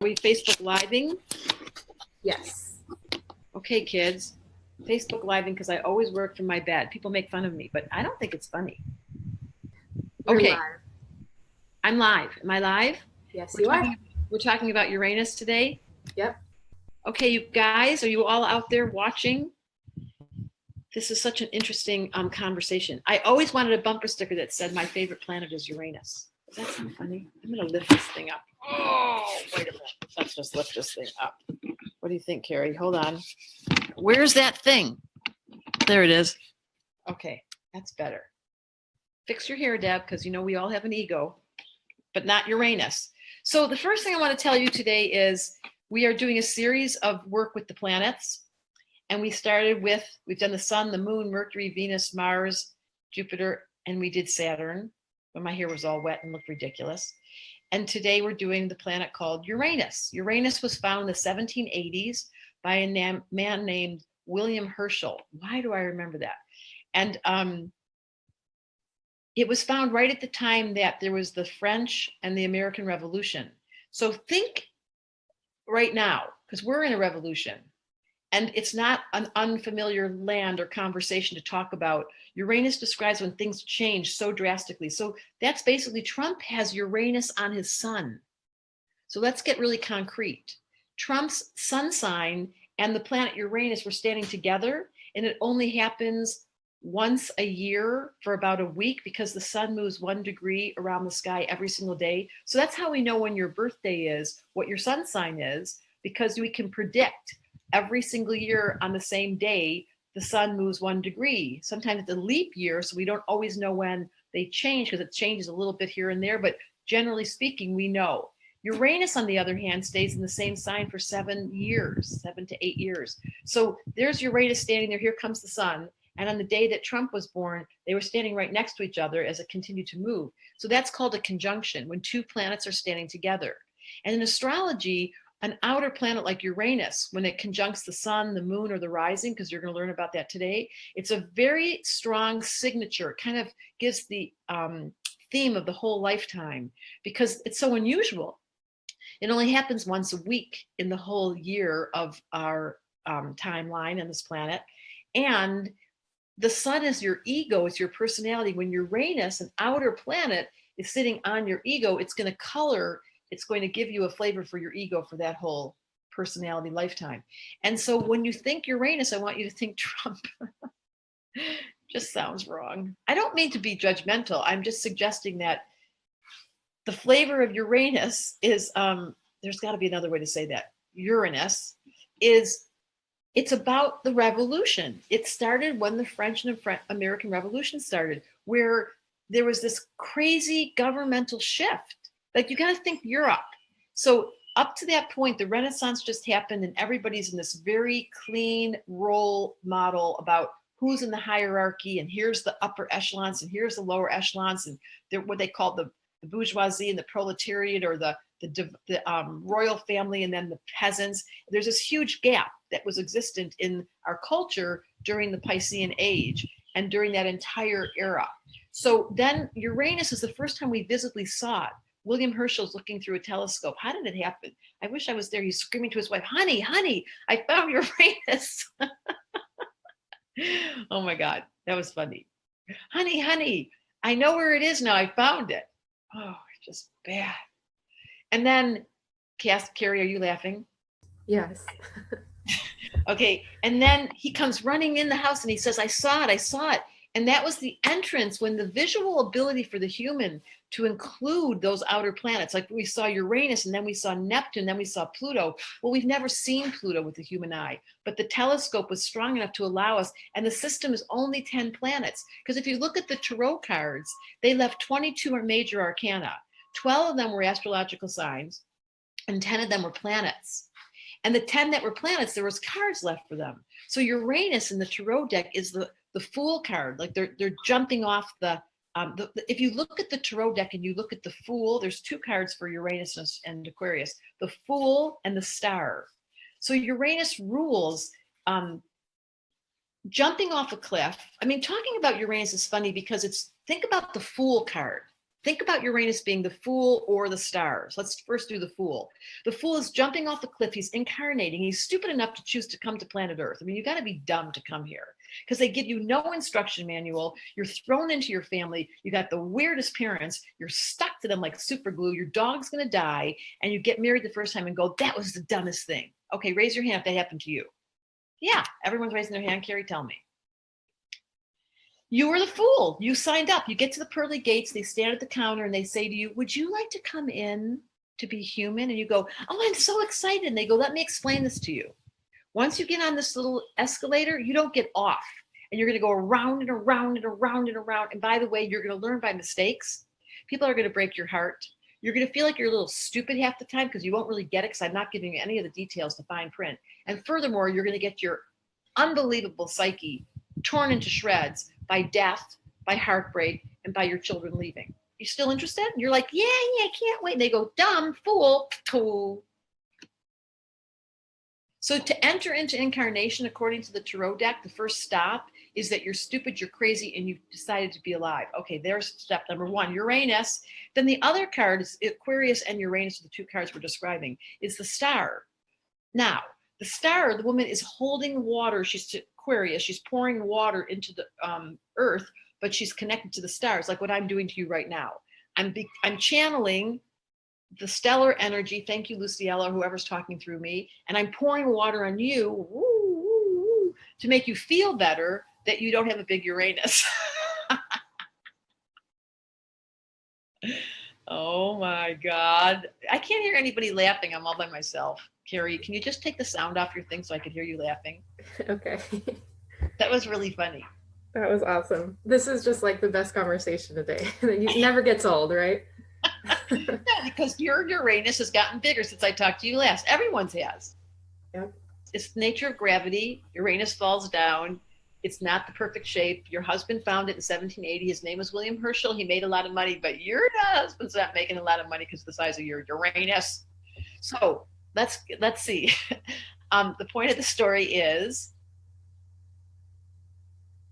we Facebook Living? Yes. Okay, kids. Facebook Living because I always work from my bed. People make fun of me, but I don't think it's funny. You're Okay, live. I'm live. Am I live? Yes, We're you are. we're talking about Uranus today. Yep. Okay, you guys, are you all out there watching? This is such an interesting conversation. I always wanted a bumper sticker that said my favorite planet is Uranus. Does that sound funny? I'm going to lift this thing up. Oh, wait a minute. Let's just lift this thing up. What do you think, Carrie? Hold on. Where's that thing? There it is. Okay, that's better. Fix your hair, Deb, because you know we all have an ego, but not Uranus. So the first thing I want to tell you today is we are doing a series of work with the planets. And we started with, we've done the sun, the moon, Mercury, Venus, Mars, Jupiter, and we did Saturn, when my hair was all wet and looked ridiculous. And today we're doing the planet called Uranus. Uranus was found in the 1780s by a man named William Herschel. Why do I remember that? And it was found right at the time that there was the French and the American Revolution. So think right now, because we're in a revolution. And it's not an unfamiliar land or conversation to talk about. Uranus describes when things change so drastically. So that's basically Trump has Uranus on his sun. So let's get really concrete. Trump's sun sign and the planet Uranus were standing together, and it only happens once a year for about a week because the sun moves 1 degree around the sky every single day. So that's how we know when your birthday is, what your sun sign is, because we can predict every single year on the same day, the sun moves 1 degree. Sometimes it's a leap year, so we don't always know when they change because it changes a little bit here and there, but generally speaking, we know. Uranus, on the other hand, stays in the same sign for 7 years, 7 to 8 years. So there's Uranus standing there, here comes the sun. And on the day that Trump was born, they were standing right next to each other as it continued to move. So that's called a conjunction, when two planets are standing together. And in astrology, an outer planet like Uranus, when it conjuncts the sun, the moon, or the rising, because you're going to learn about that today, it's a very strong signature. It kind of gives the theme of the whole lifetime because it's so unusual. It only happens once a week in the whole year of our timeline on this planet. And the sun is your ego, it's your personality. When Uranus, an outer planet, is sitting on your ego, it's going to color, it's going to give you a flavor for your ego for that whole personality lifetime. And so when you think Uranus, I want you to think Trump. Just sounds wrong. I don't mean to be judgmental. I'm just suggesting that the flavor of Uranus is, there's got to be another way to say that. Uranus is, it's about the revolution. It started when the French and American Revolution started, where there was this crazy governmental shift. Like, you got to think Europe. So up to that point, the Renaissance just happened, and everybody's in this very clean role model about who's in the hierarchy, and here's the upper echelons, and here's the lower echelons, and what they call the bourgeoisie and the proletariat, or the royal family, and then the peasants. There's this huge gap that was existent in our culture during the Piscean Age and during that entire era. So then Uranus is the first time we visibly saw it. William Herschel's looking through a telescope. How did it happen? I wish I was there. He's screaming to his wife, honey, honey, I found Uranus. Oh my God, that was funny. Honey, honey, I know where it is now. I found it. Oh, just bad. And then, Carrie, are you laughing? Yes. Okay. And then he comes running in the house and he says, I saw it, I saw it. And that was the entrance, when the visual ability for the human to include those outer planets, like we saw Uranus, and then we saw Neptune, then we saw Pluto. Well, we've never seen Pluto with the human eye, but the telescope was strong enough to allow us. And the system is only 10 planets. Because if you look at the tarot cards, they left 22 major arcana. 12 of them were astrological signs, and 10 of them were planets. And the 10 that were planets, there was cards left for them. So Uranus in the tarot deck is the Fool card. Like they're jumping off the if you look at the tarot deck and you look at the Fool, there's 2 cards for Uranus and Aquarius, the Fool and the Star. So Uranus rules jumping off a cliff. I mean, talking about Uranus is funny because think about the Fool card. Think about Uranus being the Fool or the stars. Let's first do the Fool. The Fool is jumping off the cliff. He's incarnating. He's stupid enough to choose to come to planet Earth. I mean, you got to be dumb to come here because they give you no instruction manual. You're thrown into your family. You got the weirdest parents. You're stuck to them like super glue. Your dog's going to die. And you get married the first time and go, that was the dumbest thing. Okay, raise your hand if that happened to you. Yeah, everyone's raising their hand. Carrie, tell me. You were the Fool. You signed up. You get to the pearly gates. They stand at the counter and they say to you, would you like to come in to be human? And you go, oh, I'm so excited. And they go, let me explain this to you. Once you get on this little escalator, you don't get off. And you're going to go around and around and around and around. And by the way, you're going to learn by mistakes. People are going to break your heart. You're going to feel like you're a little stupid half the time because you won't really get it because I'm not giving you any of the details to fine print. And furthermore, you're going to get your unbelievable psyche torn into shreds by death, by heartbreak, and by your children leaving. You still interested? And you're like, yeah, I can't wait. And they go, dumb fool. Cool. So to enter into incarnation, according to the tarot deck, the first stop is that you're stupid, you're crazy, and you've decided to be alive. Okay, there's step number one, Uranus. Then the other card is Aquarius and Uranus, the two cards we're describing, is the star. Now, the star, the woman is holding water. She's Aquarius. She's pouring water into the earth, but she's connected to the stars, like what I'm doing to you right now. I'm channeling the stellar energy. Thank you, Luciella, whoever's talking through me. And I'm pouring water on you woo, woo, woo, to make you feel better that you don't have a big Uranus. Oh my God. I can't hear anybody laughing. I'm all by myself. Carrie, can you just take the sound off your thing so I could hear you laughing? Okay. That was really funny. That was awesome. This is just like the best conversation today. It never gets old, right? Yeah, because your Uranus has gotten bigger since I talked to you last. Everyone's has. Yep. It's the nature of gravity. Uranus falls down. It's not the perfect shape. Your husband found it in 1780. His name was William Herschel. He made a lot of money, but your husband's not making a lot of money because of the size of your Uranus. So let's see. The point of the story is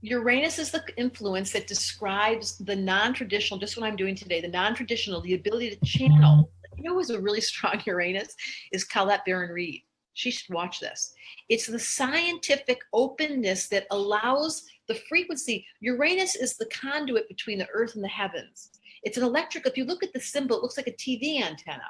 Uranus is the influence that describes the non-traditional, just what I'm doing today, the non-traditional, the ability to channel. You know who's a really strong Uranus is Colette Baron-Reed. She should watch this. It's the scientific openness that allows the frequency. Uranus is the conduit between the earth and the heavens. It's an electric, if you look at the symbol, it looks like a TV antenna.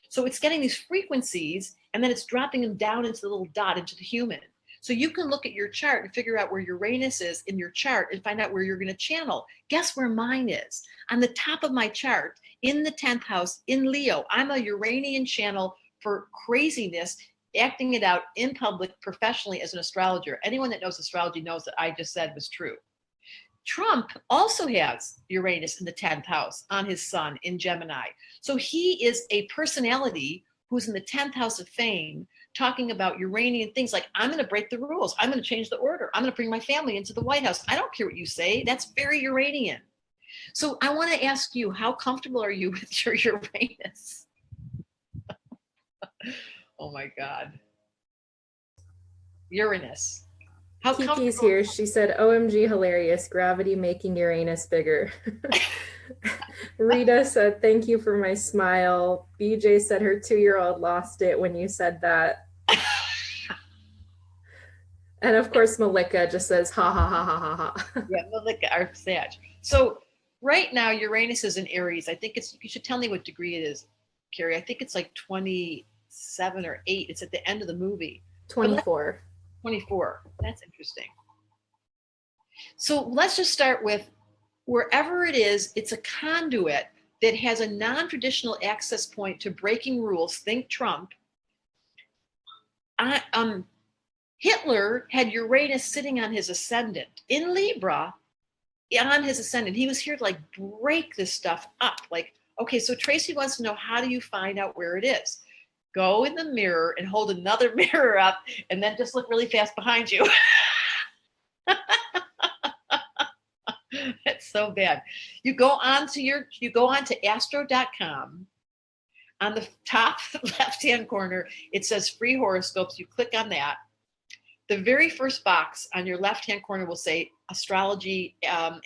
So it's getting these frequencies and then it's dropping them down into the little dot, into the human. So you can look at your chart and figure out where Uranus is in your chart and find out where you're going to channel. Guess where mine is? On the top of my chart, in the 10th house, in Leo. I'm a Uranian channel for craziness, acting it out in public professionally as an astrologer. Anyone that knows astrology knows that I just said was true. Trump also has Uranus in the 10th house on his sun in Gemini. So he is a personality who's in the 10th house of fame, talking about Uranian things like, I'm going to break the rules. I'm going to change the order. I'm going to bring my family into the White House. I don't care what you say. That's very Uranian. So I want to ask you, how comfortable are you with your Uranus? Oh my God. Uranus. How Kiki's here. She said, OMG, hilarious. Gravity making Uranus bigger. Rita said, thank you for my smile. BJ said her 2-year-old lost it when you said that. And of course, Malika just says, ha, ha, ha, ha, ha, ha. Yeah, Malika, our Sag. So right now, Uranus is in Aries. I think it's, you should tell me what degree it is, Carrie. I think it's like 27 or 8. It's at the end of the movie. 24. 24. That's interesting. So let's just start with wherever it is, it's a conduit that has a non-traditional access point to breaking rules. Think Trump. Hitler had Uranus sitting on his ascendant in Libra, on his ascendant. He was here to like break this stuff up. Like, okay, so Tracy wants to know, how do you find out where it is? Go in the mirror and hold another mirror up and then just look really fast behind you. That's so bad. You go on to astro.com. On the top left-hand corner, it says free horoscopes. You click on that. The very first box on your left-hand corner will say astrology,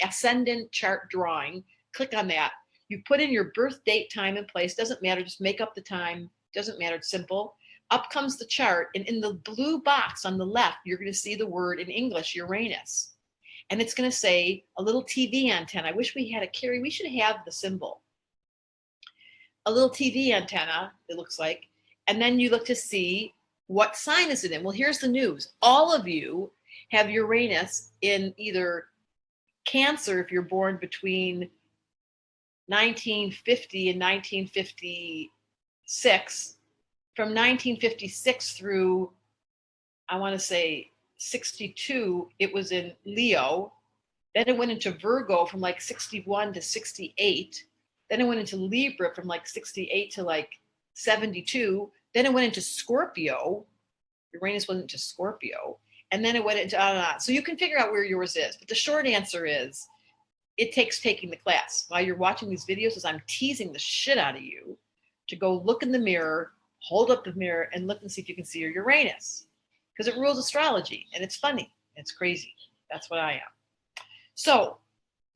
ascendant chart drawing. Click on that. You put in your birth date, time, and place. Doesn't matter. Just make up the time. Doesn't matter. It's simple. Up comes the chart. And in the blue box on the left, you're going to see the word in English, Uranus. And it's going to say a little TV antenna. I wish we had a Carrie. We should have the symbol. A little TV antenna, it looks like. And then you look to see what sign is it in. Well, here's the news. All of you have Uranus in either Cancer if you're born between 1950 and 1956. From 1956 through, I want to say 62, it was in Leo. Then it went into Virgo from like 61 to 68. Then it went into Libra from like 68 to like 72. Then it went into Scorpio. Uranus went into Scorpio. And then it went into on and on. So you can figure out where yours is. But the short answer is it takes taking the class. While you're watching these videos, as I'm teasing the shit out of you to go look in the mirror, hold up the mirror, and look and see if you can see your Uranus. Because it rules astrology, and it's funny. It's crazy. That's what I am. So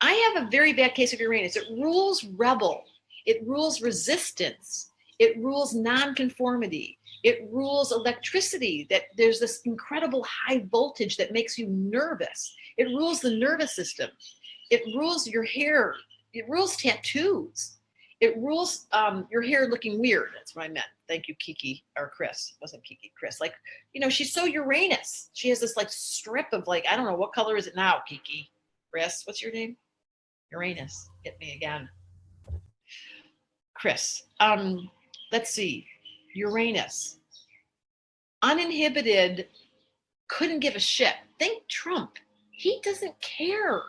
I have a very bad case of Uranus. It rules rebel. It rules resistance. It rules nonconformity. It rules electricity, that there's this incredible high voltage that makes you nervous. It rules the nervous system. It rules your hair. It rules tattoos. It rules your hair looking weird. That's what I meant. Thank you, Kiki, or Chris. It wasn't Kiki, Chris. Like, you know, she's so Uranus. She has this like strip of like, I don't know, what color is it now, Kiki? Chris, what's your name? Uranus. Hit me again. Chris. Let's see. Uranus. Uninhibited, couldn't give a shit. Think Trump. He doesn't care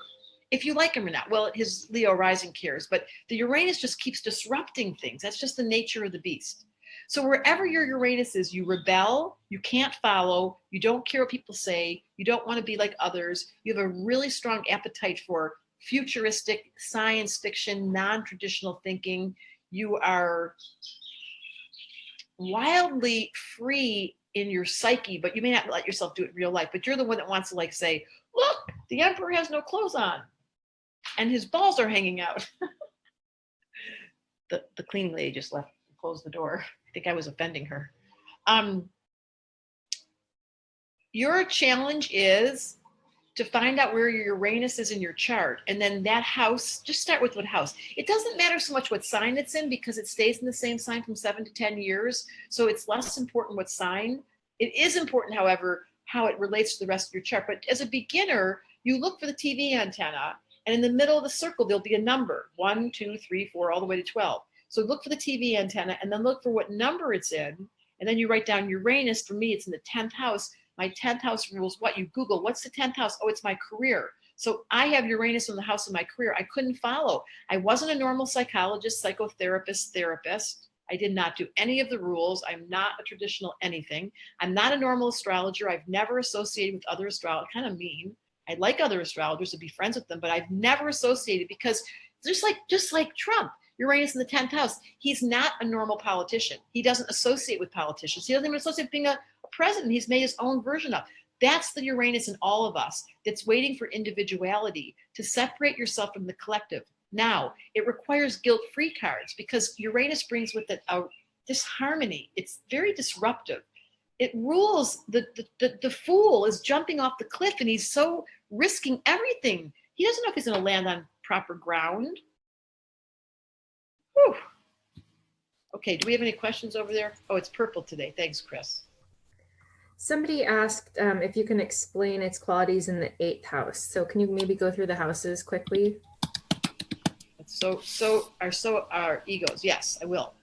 if you like him or not. Well, his Leo rising cares, but the Uranus just keeps disrupting things. That's just the nature of the beast. So wherever your Uranus is, you rebel, you can't follow, you don't care what people say, you don't want to be like others, you have a really strong appetite for futuristic, science fiction, non-traditional thinking. You are wildly free in your psyche, but you may not let yourself do it in real life, but you're the one that wants to like say, look, the emperor has no clothes on and his balls are hanging out. The cleaning lady just left, closed the door. I think I was offending her. Your challenge is to find out where your Uranus is in your chart. And then that house, just start with what house. It doesn't matter so much what sign it's in because it stays in the same sign from 7 to 10 years. So it's less important what sign. It is important, however, how it relates to the rest of your chart. But as a beginner, you look for the TV antenna, and in the middle of the circle, there'll be a number, 1, 2, 3, 4, all the way to 12. So look for the TV antenna and then look for what number it's in. And then you write down Uranus. For me, it's in the 10th house. My 10th house rules what? You Google, what's the 10th house? Oh, it's my career. So I have Uranus in the house of my career. I couldn't follow. I wasn't a normal psychologist, psychotherapist, therapist. I did not do any of the rules. I'm not a traditional anything. I'm not a normal astrologer. I've never associated with other astrologers. Kind of mean. I like other astrologers to be friends with them, but I've never associated because just like Trump, Uranus in the 10th house, he's not a normal politician. He doesn't associate with politicians. He doesn't even associate with being a president. He's made his own version of. That's the Uranus in all of us that's waiting for individuality to separate yourself from the collective. Now, it requires guilt-free cards because Uranus brings with it a disharmony. It's very disruptive. It rules. The fool is jumping off the cliff and he's so risking everything. He doesn't know if he's going to land on proper ground. Whew. Okay, do we have any questions over there? Oh, it's purple today. Thanks, Chris. Somebody asked if you can explain its qualities in the 8th house. So can you maybe go through the houses quickly? So are egos. Yes, I will.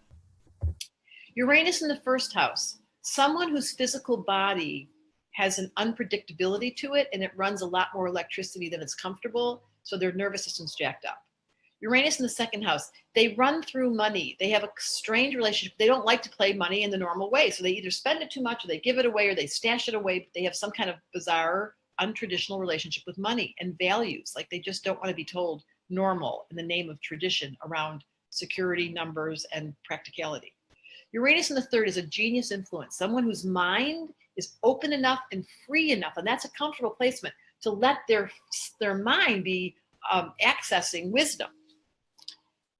Uranus in the 1st house. Someone whose physical body has an unpredictability to it and it runs a lot more electricity than it's comfortable. So their nervous system's jacked up. Uranus in the 2nd house, they run through money. They have a strange relationship. They don't like to play money in the normal way. So they either spend it too much or they give it away or they stash it away. But they have some kind of bizarre, untraditional relationship with money and values. Like they just don't want to be told normal in the name of tradition around security, numbers, and practicality. Uranus in the 3rd is a genius influence, someone whose mind is open enough and free enough, and that's a comfortable placement, to let their mind be accessing wisdom.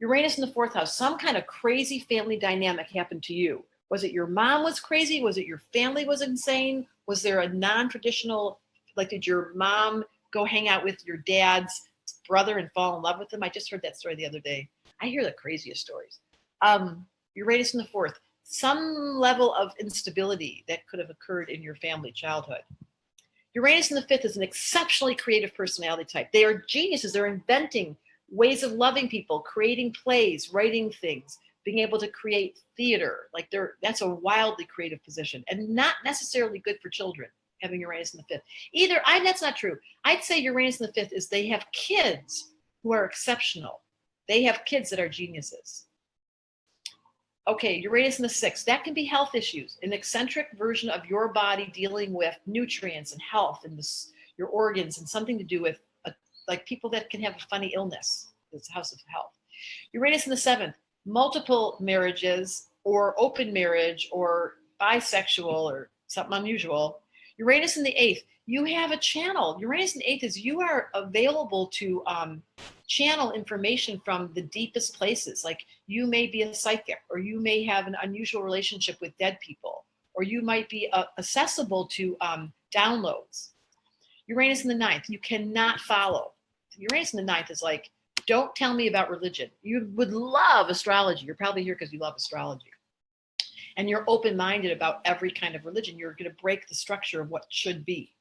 Uranus in the fourth house, some kind of crazy family dynamic happened to you. Was it your mom was crazy? Was it your family was insane? Was there a non-traditional, like did your mom go hang out with your dad's brother and fall in love with him? I just heard that story the other day. I hear the craziest stories. Uranus in the fourth, some level of instability that could have occurred in your family childhood. Uranus in the fifth is an exceptionally creative personality type. They are geniuses. They're inventing ways of loving people, creating plays, writing things, being able to create theater. Like that's a wildly creative position and not necessarily good for children, having Uranus in the fifth. That's not true. I'd say Uranus in the fifth is they have kids who are exceptional. They have kids that are geniuses. Okay, Uranus in the sixth, that can be health issues, an eccentric version of your body dealing with nutrients and health and your organs and something to do with like people that can have a funny illness. It's the house of health. Uranus in the seventh, multiple marriages or open marriage or bisexual or something unusual. Uranus in the eighth, you have a channel. Uranus in the eighth is you are available to channel information from the deepest places. Like you may be a psychic, or you may have an unusual relationship with dead people, or you might be accessible to downloads. Uranus in the ninth, you cannot follow. Uranus in the ninth is like, don't tell me about religion. You would love astrology. You're probably here because you love astrology. And you're open-minded about every kind of religion. You're going to break the structure of what should be.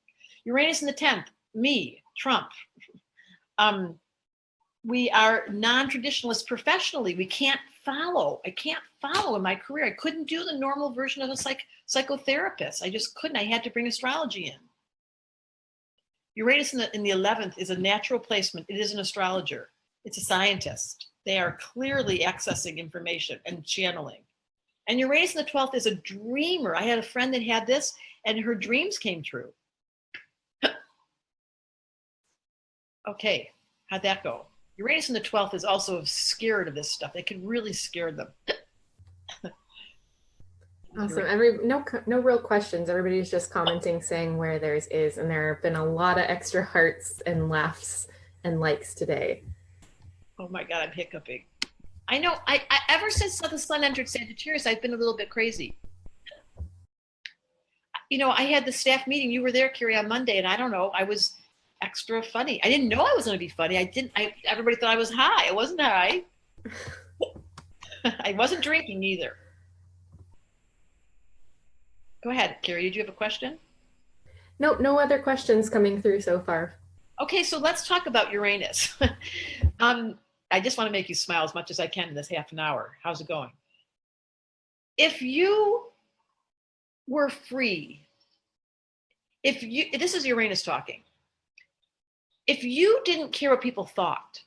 Uranus in the 10th, me, Trump. We are non-traditionalists professionally. We can't follow. I can't follow in my career. I couldn't do the normal version of a psychotherapist. I just couldn't. I had to bring astrology in. Uranus in the 11th is a natural placement. It is an astrologer. It's a scientist. They are clearly accessing information and channeling. And Uranus in the 12th is a dreamer. I had a friend that had this, and her dreams came true. Okay, how'd that go? Uranus in the 12th is also scared of this stuff. It can really scare them. Awesome. No real questions. Everybody's just commenting, saying where theirs is, and there have been a lot of extra hearts and laughs and likes today. Oh my God, I'm hiccuping. I know. I ever since the sun entered Sagittarius, I've been a little bit crazy. You know, I had the staff meeting. You were there, Carrie, on Monday, and I don't know. I was extra funny. I didn't know I was going to be funny. Everybody thought I was high. I wasn't high. I wasn't drinking either. Go ahead, Carrie. Did you have a question? Nope, no other questions coming through so far. Okay, so let's talk about Uranus. I just want to make you smile as much as I can in this half an hour. How's it going? If you were free, this is Uranus talking. If you didn't care what people thought,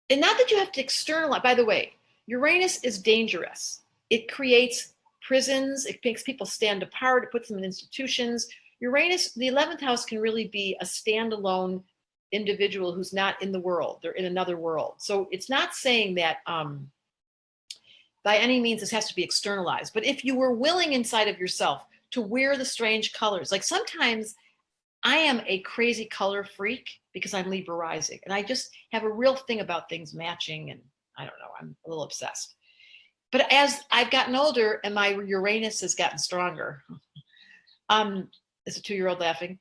and not that you have to externalize, by the way, Uranus is dangerous. It creates prisons. It makes people stand apart. It puts them in institutions. Uranus, the 11th house, can really be a standalone individual who's not in the world. They're in another world. So it's not saying that by any means this has to be externalized. But if you were willing inside of yourself to wear the strange colors, like sometimes I am a crazy color freak because I'm Libra rising, and I just have a real thing about things matching, and I don't know, I'm a little obsessed. But as I've gotten older and my Uranus has gotten stronger, is a 2-year-old laughing,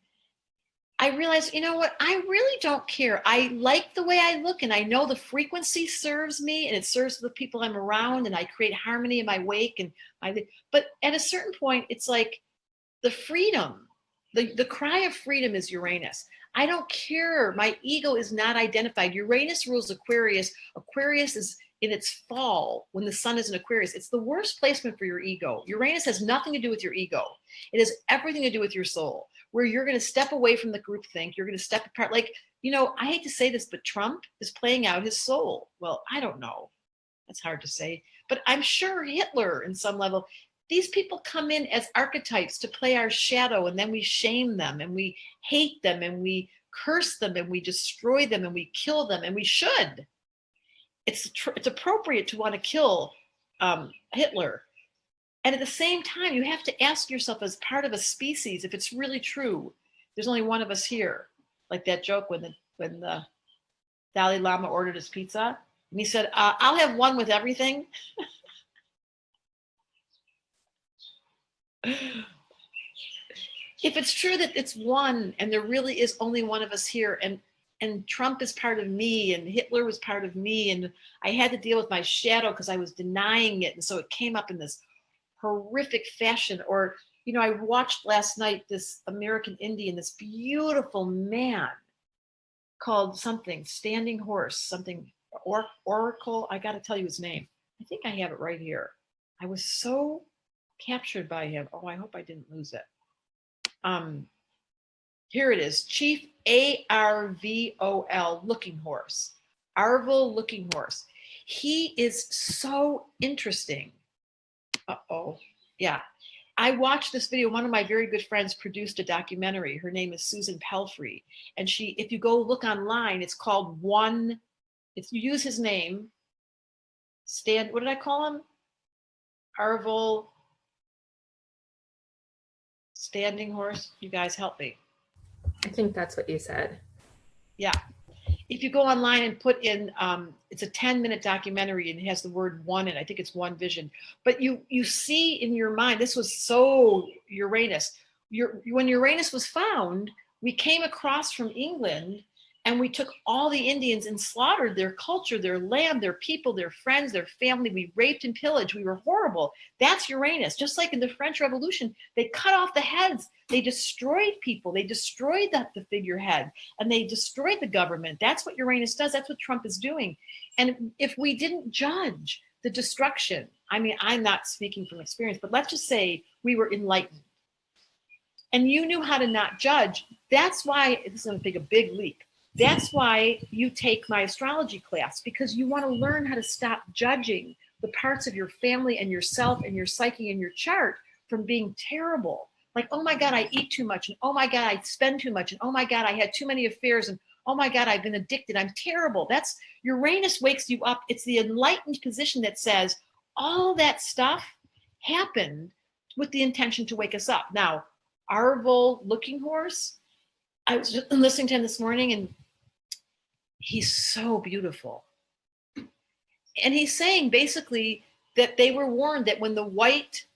I realized, you know what, I really don't care. I like the way I look, and I know the frequency serves me, and it serves the people I'm around, and I create harmony in my wake. But at a certain point, it's like the freedom, the cry of freedom is Uranus. I don't care. My ego is not identified. Uranus rules Aquarius. Aquarius is in its fall when the sun is in Aquarius. It's the worst placement for your ego. Uranus has nothing to do with your ego. It has everything to do with your soul, where you're going to step away from the group think. You're going to step apart. Like, you know, I hate to say this, but Trump is playing out his soul. Well, I don't know. That's hard to say. But I'm sure Hitler, in some level, these people come in as archetypes to play our shadow, and then we shame them, and we hate them, and we curse them, and we destroy them, and we kill them, and we should. It's appropriate to want to kill Hitler. And at the same time, you have to ask yourself, as part of a species, if it's really true, there's only one of us here. Like that joke when the Dalai Lama ordered his pizza. And he said, I'll have one with everything. If it's true that it's one and there really is only one of us here, and Trump is part of me and Hitler was part of me, and I had to deal with my shadow because I was denying it, and so it came up in this horrific fashion. Or, you know, I watched last night this American Indian, this beautiful man called something Standing Horse, something Oracle. I got to tell you his name. I think I have it right here. I was so captured by him. Oh, I hope I didn't lose it. Here it is, Chief Arvol Looking Horse. Arvol Looking Horse. He is so interesting. Yeah. I watched this video. One of my very good friends produced a documentary. Her name is Susan Pelfrey. And she, if you go look online, it's called One, if you use his name, what did I call him? Arvol Standing Horse. You guys help me. I think that's what you said. Yeah. If you go online and put in, it's a 10-minute documentary and it has the word one in it. I think it's One Vision. But you see in your mind, this was so Uranus. When Uranus was found, we came across from England and we took all the Indians and slaughtered their culture, their land, their people, their friends, their family. We raped and pillaged. We were horrible. That's Uranus. Just like in the French Revolution, they cut off the heads. They destroyed people. They destroyed the figurehead, and they destroyed the government. That's what Uranus does. That's what Trump is doing. And if we didn't judge the destruction, I mean, I'm not speaking from experience, but let's just say we were enlightened and you knew how to not judge. That's why, this is going to take a big leap. That's why you take my astrology class, because you want to learn how to stop judging the parts of your family and yourself and your psyche and your chart from being terrible. Like, oh my God, I eat too much. And oh my God, I spend too much. And oh my God, I had too many affairs. And oh my God, I've been addicted. I'm terrible. That's Uranus wakes you up. It's the enlightened position that says all that stuff happened with the intention to wake us up. Now, Arvol Looking Horse, I was just listening to him this morning and he's so beautiful. And he's saying basically that they were warned that when the white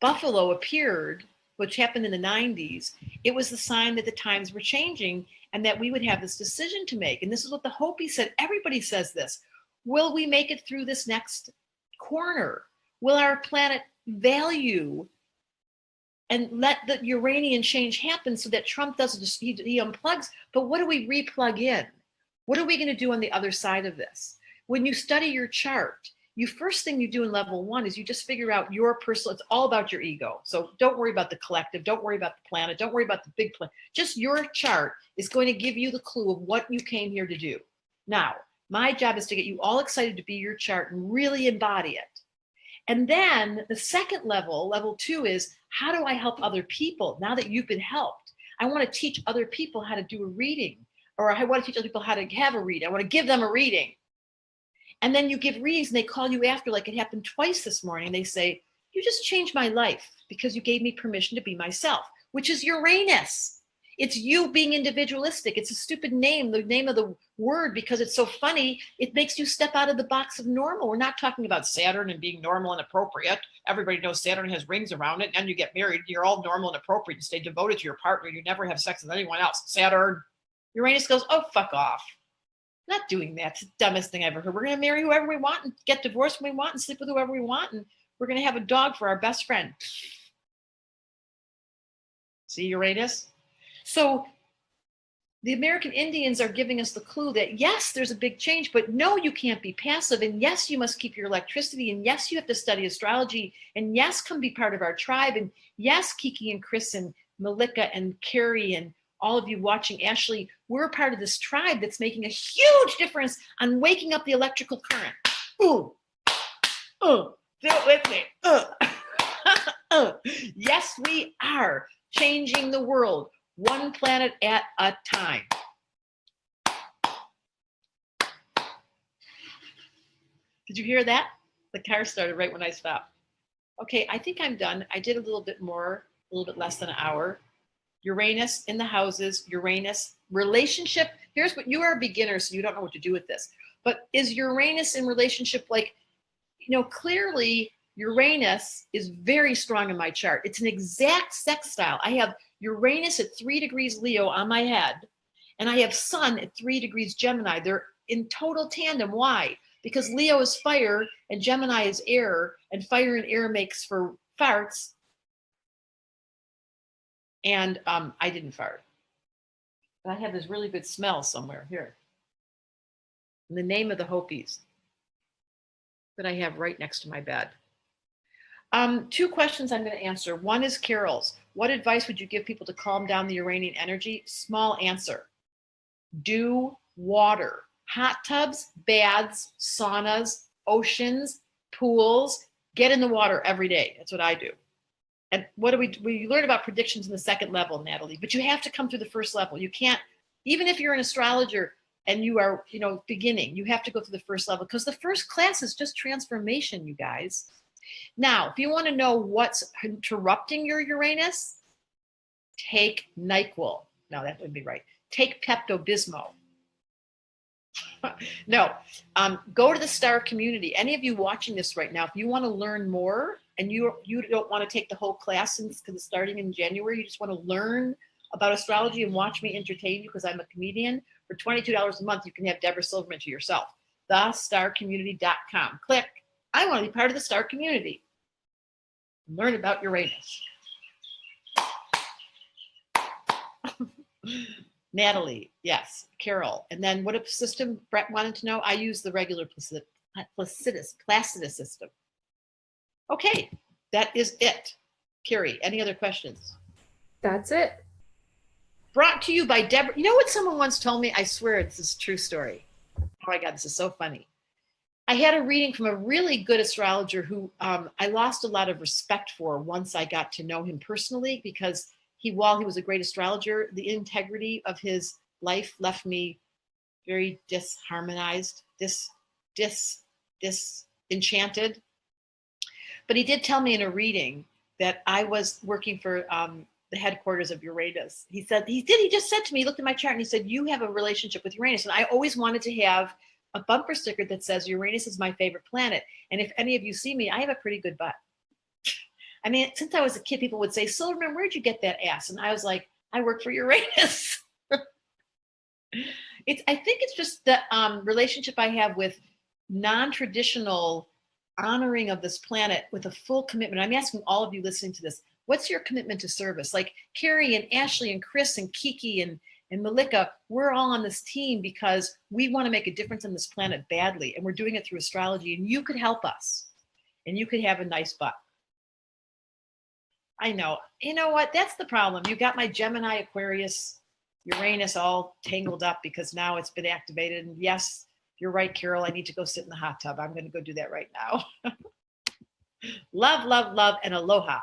buffalo appeared, which happened in the 90s, it was the sign that the times were changing and that we would have this decision to make. And this is what the Hopi said. Everybody says this. Will we make it through this next corner? Will our planet value and let the Uranian change happen so that Trump doesn't just, he unplugs, but what do we replug in? What are we going to do on the other side of this? When you study your chart, first thing you do in level 1 is you just figure out your personal, it's all about your ego. So don't worry about the collective, don't worry about the planet, don't worry about the big planet. Just your chart is going to give you the clue of what you came here to do. Now, my job is to get you all excited to be your chart and really embody it. And then the second level, level 2, is how do I help other people now that you've been helped? I want to teach other people how to do a reading, or I want to teach other people how to have a reading. I want to give them a reading. And then you give readings and they call you after, like it happened twice this morning. They say, you just changed my life because you gave me permission to be myself, which is Uranus. It's you being individualistic. It's a stupid name, the name of the word, because it's so funny. It makes you step out of the box of normal. We're not talking about Saturn and being normal and appropriate. Everybody knows Saturn has rings around it, and you get married. You're all normal and appropriate. You stay devoted to your partner. You never have sex with anyone else. Saturn. Uranus goes, oh, fuck off. Not doing that. It's the dumbest thing I ever heard. We're going to marry whoever we want and get divorced when we want and sleep with whoever we want. And we're going to have a dog for our best friend. See, Uranus? So the American Indians are giving us the clue that yes, there's a big change, but no, you can't be passive. And yes, you must keep your electricity. And yes, you have to study astrology. And yes, come be part of our tribe. And yes, Kiki and Chris and Malika and Carrie and all of you watching, Ashley, we're part of this tribe that's making a huge difference on waking up the electrical current. Ooh, do it with me. Yes, we are changing the world, one planet at a time. Did you hear that? The car started right when I stopped. Okay, I think I'm done. I did a little bit more, a little bit less than an hour. Uranus in the houses, Uranus relationship. Here's what, you are a beginner, so you don't know what to do with this. But is Uranus in relationship, like, clearly Uranus is very strong in my chart. It's an exact sextile. I have Uranus at 3 degrees Leo on my head, and I have Sun at 3 degrees Gemini. They're in total tandem. Why? Because Leo is fire and Gemini is air, and fire and air makes for farts. And I didn't fart, but I have this really good smell somewhere here. In the name of the Hopis that I have right next to my bed. 2 questions I'm going to answer. One is Carol's. What advice would you give people to calm down the Uranian energy? Small answer. Do water. Hot tubs, baths, saunas, oceans, pools. Get in the water every day. That's what I do. And what do we learn about predictions in the second level, Natalie, but you have to come through the first level. You can't, even if you're an astrologer and you are, beginning, you have to go through the first level, because the first class is just transformation, you guys. Now, if you want to know what's interrupting your Uranus, take NyQuil. No, that wouldn't be right. Take Pepto-Bismol. No, go to the star community. Any of you watching this right now, if you want to learn more and you don't want to take the whole class because it's starting in January, you just want to learn about astrology and watch me entertain you because I'm a comedian, for $22 a month, you can have Debra Silverman to yourself. thestarcommunity.com. Click, I want to be part of the star community. Learn about Uranus. Natalie, yes. Carol. And then what system Brett wanted to know? I use the regular Placidus system. Okay, that is it. Carrie, any other questions? That's it. Brought to you by Debra. You know what someone once told me? I swear this is a true story. Oh my God, this is so funny. I had a reading from a really good astrologer who I lost a lot of respect for once I got to know him personally, because while he was a great astrologer, the integrity of his life left me very disharmonized, disenchanted. But he did tell me in a reading that I was working for the headquarters of Uranus. He just said to me, he looked at my chart and he said, you have a relationship with Uranus. And I always wanted to have a bumper sticker that says Uranus is my favorite planet. And if any of you see me, I have a pretty good butt. I mean, since I was a kid, people would say, Silverman, where'd you get that ass? And I was like, I work for Uranus. I think it's just the relationship I have with non-traditional honoring of this planet with a full commitment. I'm asking all of you listening to this, what's your commitment to service? Like Carrie and Ashley and Chris and Kiki and Malika, we're all on this team because we want to make a difference on this planet badly. And we're doing it through astrology. And you could help us. And you could have a nice butt. I know. You know what? That's the problem. You got my Gemini, Aquarius, Uranus all tangled up because now it's been activated. And yes, you're right, Carol. I need to go sit in the hot tub. I'm going to go do that right now. Love, love, love, and aloha.